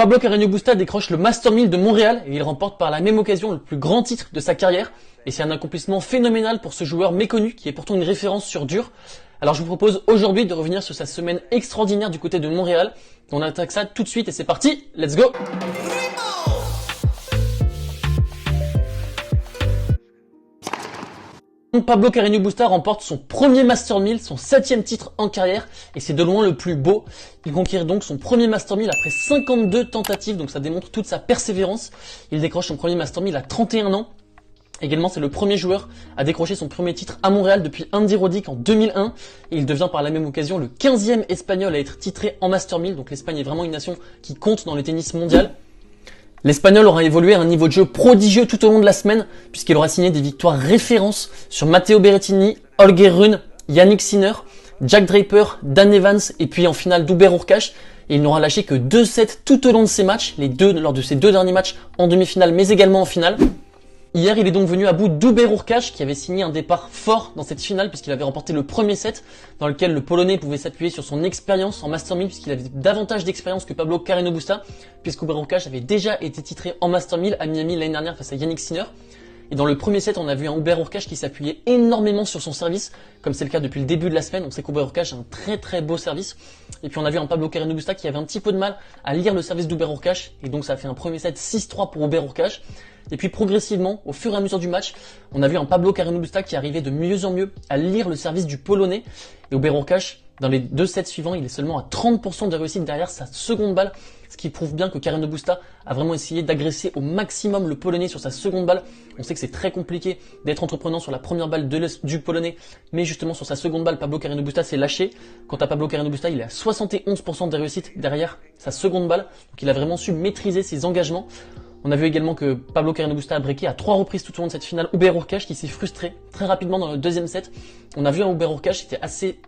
Pablo Carreño Busta décroche le Master 1000 de Montréal et il remporte par la même occasion le plus grand titre de sa carrière. Et c'est un accomplissement phénoménal pour ce joueur méconnu qui est pourtant une référence sur dur. Alors je vous propose aujourd'hui de revenir sur sa semaine extraordinaire du côté de Montréal. On attaque ça tout de suite et c'est parti, let's go! Pablo Carreño Busta remporte son premier Master 1000, son 7e titre en carrière, et c'est de loin le plus beau. Il conquiert donc son premier Master 1000 après 52 tentatives, donc ça démontre toute sa persévérance. Il décroche son premier Master 1000 à 31 ans. Également, c'est le premier joueur à décrocher son premier titre à Montréal depuis Andy Roddick en 2001. Et il devient par la même occasion le 15e espagnol à être titré en Master 1000. Donc l'Espagne est vraiment une nation qui compte dans le tennis mondial. L'Espagnol aura évolué à un niveau de jeu prodigieux tout au long de la semaine, puisqu'il aura signé des victoires références sur Matteo Berrettini, Holger Rune, Yannick Sinner, Jack Draper, Dan Evans et puis en finale Hubert Hurkacz. Et il n'aura lâché que 2 sets tout au long de ses matchs, lors de ses 2 derniers matchs en demi-finale mais également en finale. Hier, il est donc venu à bout d'Hubert Hurkacz qui avait signé un départ fort dans cette finale puisqu'il avait remporté le premier set dans lequel le Polonais pouvait s'appuyer sur son expérience en Master 1000 puisqu'il avait davantage d'expérience que Pablo Carreño Busta puisqu'Hubert Hurkacz avait déjà été titré en Master 1000 à Miami l'année dernière face à Yannick Sinner. Et dans le premier set, on a vu un Hubert Hurkacz qui s'appuyait énormément sur son service, comme c'est le cas depuis le début de la semaine. On sait qu'Hubert Hurkacz a un très très beau service. Et puis on a vu un Pablo Carreño Busta qui avait un petit peu de mal à lire le service d'Hubert Hurkacz. Et donc ça a fait un premier set 6-3 pour Hubert Hurkacz. Et puis progressivement, au fur et à mesure du match, on a vu un Pablo Carreño Busta qui arrivait de mieux en mieux à lire le service du Polonais. Et Hubert Hurkacz, dans les 2 sets suivants, il est seulement à 30% de réussite derrière sa seconde balle, ce qui prouve bien que Carreño Busta a vraiment essayé d'agresser au maximum le Polonais sur sa seconde balle. On sait que c'est très compliqué d'être entreprenant sur la première balle du Polonais, mais justement sur sa seconde balle, Pablo Carreño Busta s'est lâché. Quant à Pablo Carreño Busta, il est à 71% de réussite derrière sa seconde balle, donc il a vraiment su maîtriser ses engagements. On a vu également que Pablo Carreño Busta a breaké à 3 reprises tout au long de cette finale Hubert Hurkacz qui s'est frustré très rapidement dans le deuxième set. On a vu un Hubert Hurkacz qui était assez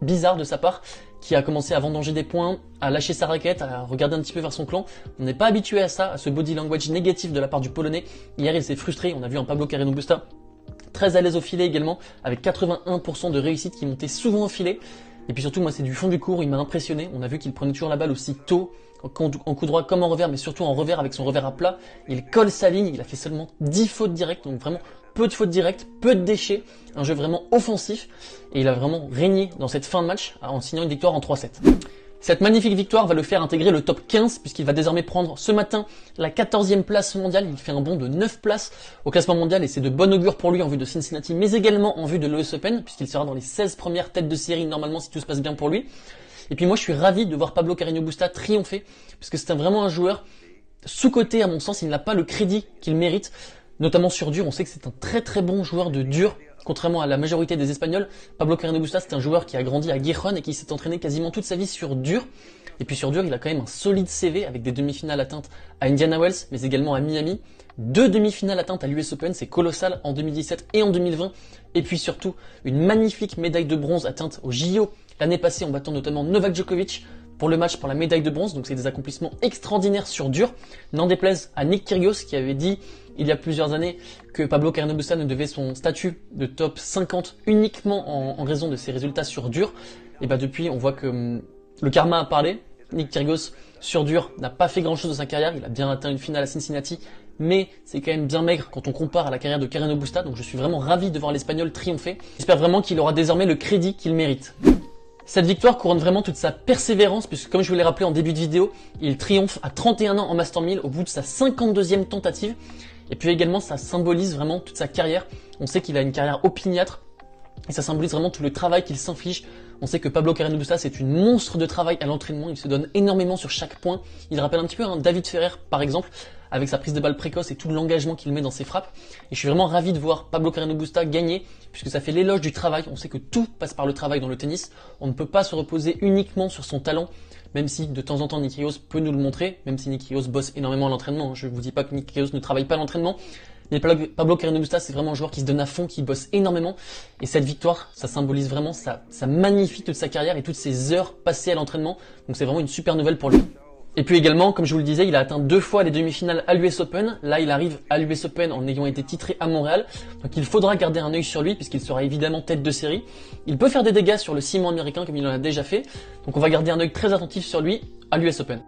bizarre de sa part, qui a commencé à vendanger des points, à lâcher sa raquette, à regarder un petit peu vers son clan. On n'est pas habitué à ça, à ce body language négatif de la part du Polonais. Hier, il s'est frustré. On a vu un Pablo Carreño Busta très à l'aise au filet également, avec 81% de réussite qui montait souvent au filet. Et puis surtout, moi, c'est du fond du court, il m'a impressionné. On a vu qu'il prenait toujours la balle aussi tôt, en coup droit comme en revers, mais surtout en revers avec son revers à plat. Il colle sa ligne, il a fait seulement 10 fautes directes, donc vraiment peu de fautes directes, peu de déchets, un jeu vraiment offensif. Et il a vraiment régné dans cette fin de match en signant une victoire en 3-7. Cette magnifique victoire va le faire intégrer le top 15 puisqu'il va désormais prendre ce matin la 14e place mondiale. Il fait un bond de 9 places au classement mondial et c'est de bon augure pour lui en vue de Cincinnati mais également en vue de l'US Open puisqu'il sera dans les 16 premières têtes de série normalement si tout se passe bien pour lui. Et puis moi je suis ravi de voir Pablo Carreño Busta triompher puisque c'est vraiment un joueur sous-coté à mon sens, il n'a pas le crédit qu'il mérite, notamment sur dur. On sait que c'est un très très bon joueur de dur. Contrairement à la majorité des Espagnols, Pablo Carreño Busta c'est un joueur qui a grandi à Gijón et qui s'est entraîné quasiment toute sa vie sur dur. Et puis sur dur, il a quand même un solide CV avec des demi-finales atteintes à Indiana Wells, mais également à Miami. 2 demi-finales atteintes à l'US Open, c'est colossal en 2017 et en 2020. Et puis surtout, une magnifique médaille de bronze atteinte au JO l'année passée en battant notamment Novak Djokovic pour le match pour la médaille de bronze. Donc c'est des accomplissements extraordinaires sur dur. N'en déplaise à Nick Kyrgios qui avait dit il y a plusieurs années que Pablo Carreño Busta ne devait son statut de top 50 uniquement en raison de ses résultats sur dur. Et bah depuis, on voit que le karma a parlé. Nick Kyrgios sur dur n'a pas fait grand chose de sa carrière. Il a bien atteint une finale à Cincinnati, mais c'est quand même bien maigre quand on compare à la carrière de Carreño Busta. Donc je suis vraiment ravi de voir l'Espagnol triompher. J'espère vraiment qu'il aura désormais le crédit qu'il mérite. Cette victoire couronne vraiment toute sa persévérance puisque comme je vous l'ai rappelé en début de vidéo, il triomphe à 31 ans en Master 1000 au bout de sa 52e tentative. Et puis également, ça symbolise vraiment toute sa carrière. On sait qu'il a une carrière opiniâtre et ça symbolise vraiment tout le travail qu'il s'inflige. On sait que Pablo Carreño Busta, c'est une monstre de travail à l'entraînement. Il se donne énormément sur chaque point. Il rappelle un petit peu David Ferrer, par exemple, avec sa prise de balle précoce et tout l'engagement qu'il met dans ses frappes. Et je suis vraiment ravi de voir Pablo Carreño Busta gagner, puisque ça fait l'éloge du travail. On sait que tout passe par le travail dans le tennis. On ne peut pas se reposer uniquement sur son talent, même si de temps en temps Nick Kyrgios peut nous le montrer, même si Nick Kyrgios bosse énormément à l'entraînement. Je ne vous dis pas que Nick Kyrgios ne travaille pas à l'entraînement, mais Pablo Carreño Busta, c'est vraiment un joueur qui se donne à fond, qui bosse énormément. Et cette victoire, ça symbolise vraiment, ça magnifie toute sa carrière et toutes ses heures passées à l'entraînement. Donc c'est vraiment une super nouvelle pour lui. Et puis également, comme je vous le disais, il a atteint 2 fois les demi-finales à l'US Open. Là, il arrive à l'US Open en ayant été titré à Montréal. Donc il faudra garder un œil sur lui puisqu'il sera évidemment tête de série. Il peut faire des dégâts sur le ciment américain comme il en a déjà fait. Donc on va garder un œil très attentif sur lui à l'US Open.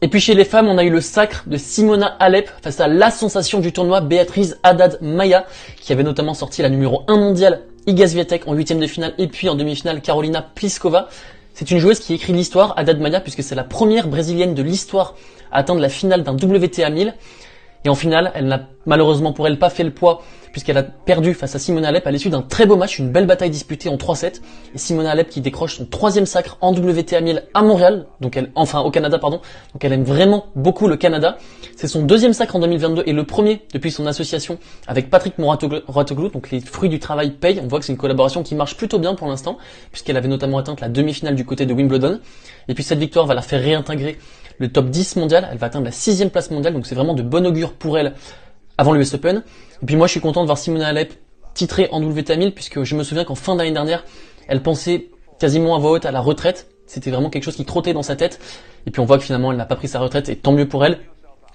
Et puis chez les femmes, on a eu le sacre de Simona Halep face à la sensation du tournoi, Beatriz Haddad Maia, qui avait notamment sorti la numéro 1 mondiale, Iga Swiatek en huitième de finale, et puis en demi-finale, Carolina Pliskova. C'est une joueuse qui écrit l'histoire, Haddad Maia, puisque c'est la première brésilienne de l'histoire à atteindre la finale d'un WTA 1000. Et en finale, elle n'a malheureusement pour elle pas fait le poids, puisqu'elle a perdu face à Simona Halep à l'issue d'un très beau match, une belle bataille disputée en 3-7. Et Simona Halep qui décroche son troisième sacre en WTA 1000 à Montréal, au Canada, pardon. Donc elle aime vraiment beaucoup le Canada. C'est son deuxième sacre en 2022 et le premier depuis son association avec Patrick Mouratoglou. Donc les fruits du travail payent. On voit que c'est une collaboration qui marche plutôt bien pour l'instant, puisqu'elle avait notamment atteint la demi-finale du côté de Wimbledon. Et puis cette victoire va la faire réintégrer le top 10 mondial. Elle va atteindre la 6e place mondiale, donc c'est vraiment de bon augure pour elle avant l'US Open. Et puis moi je suis content de voir Simona Halep titrée en WTA 1000, puisque je me souviens qu'en fin d'année dernière, elle pensait quasiment à voix haute à la retraite. C'était vraiment quelque chose qui trottait dans sa tête. Et puis on voit que finalement elle n'a pas pris sa retraite, et tant mieux pour elle,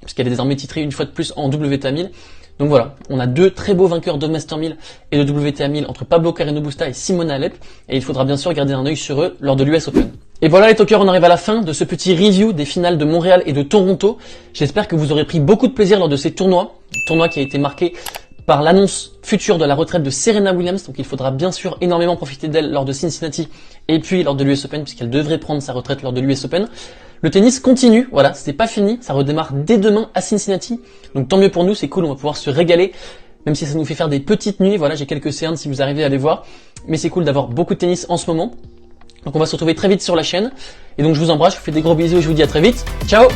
puisqu'elle est désormais titrée une fois de plus en WTA 1000. Donc voilà, on a deux très beaux vainqueurs de Master 1000 et de WTA 1000 entre Pablo Carreño Busta et Simona Halep, et il faudra bien sûr garder un œil sur eux lors de l'US Open. Et voilà les talkers, on arrive à la fin de ce petit review des finales de Montréal et de Toronto. J'espère que vous aurez pris beaucoup de plaisir lors de ces tournois qui a été marqué par l'annonce future de la retraite de Serena Williams, donc il faudra bien sûr énormément profiter d'elle lors de Cincinnati et puis lors de l'US Open, puisqu'elle devrait prendre sa retraite lors de l'US Open. Le tennis continue, voilà, c'est pas fini, ça redémarre dès demain à Cincinnati, donc tant mieux pour nous, c'est cool, on va pouvoir se régaler, même si ça nous fait faire des petites nuits, voilà, j'ai quelques séances si vous arrivez à les voir, mais c'est cool d'avoir beaucoup de tennis en ce moment. Donc on va se retrouver très vite sur la chaîne, et donc je vous embrasse, je vous fais des gros bisous et je vous dis à très vite, ciao!